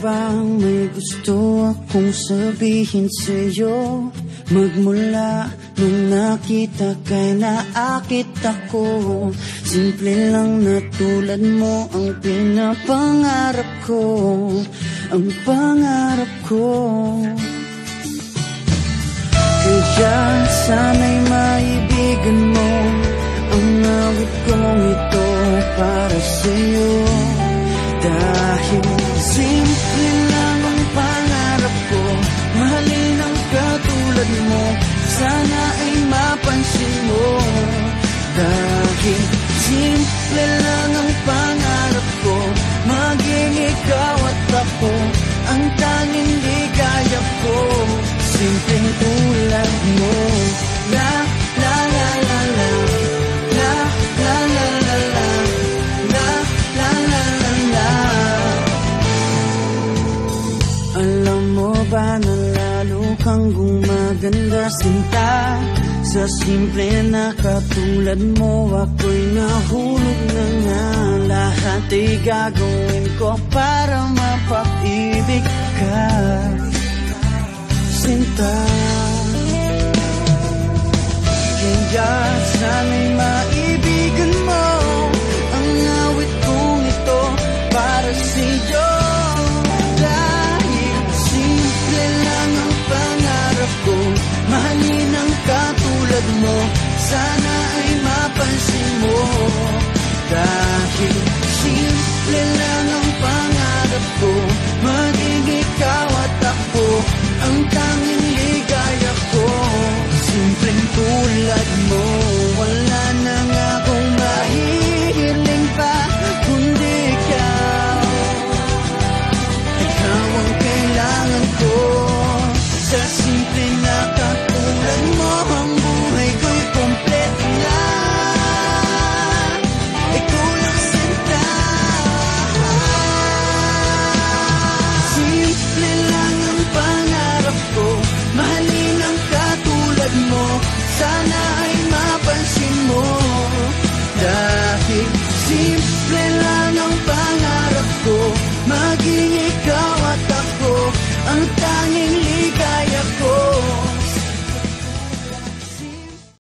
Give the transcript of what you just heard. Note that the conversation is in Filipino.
bang may gusto akong sabihin sa'yo? Magmula nung nakita kay naakit ako. Simple lang na tulad mo ang pinapangarap ko. Ang pangarap ko. Kaya sana'y maibigan mo ang awit kong ito para sa'yo. Dahil simple lang ang pangarap ko, mahalin ang katulad mo, sana ay mapansin mo. Dahil simple lang ang pangarap ko, maging ikaw at ako, ang tanging ligaya ko. Simpleng tulad mo. La la la la la, la la la la la, la la la la la. Alam mo ba na lalo kang gumaganda sinta? Sa simple na katulad mo, ako'y nahulog na nga. Lahat ay gagawin ko para mapaibig ka, sinta. Kaya sana'y maibigan mo ang awit kong ito para sa'yo. Dahil simple lang ang pangarap ko, mahalin ang katulad mo, sana ay mapansin mo. Dahil simple lang ang pangarap ko, maging ikaw at ako, ang tanging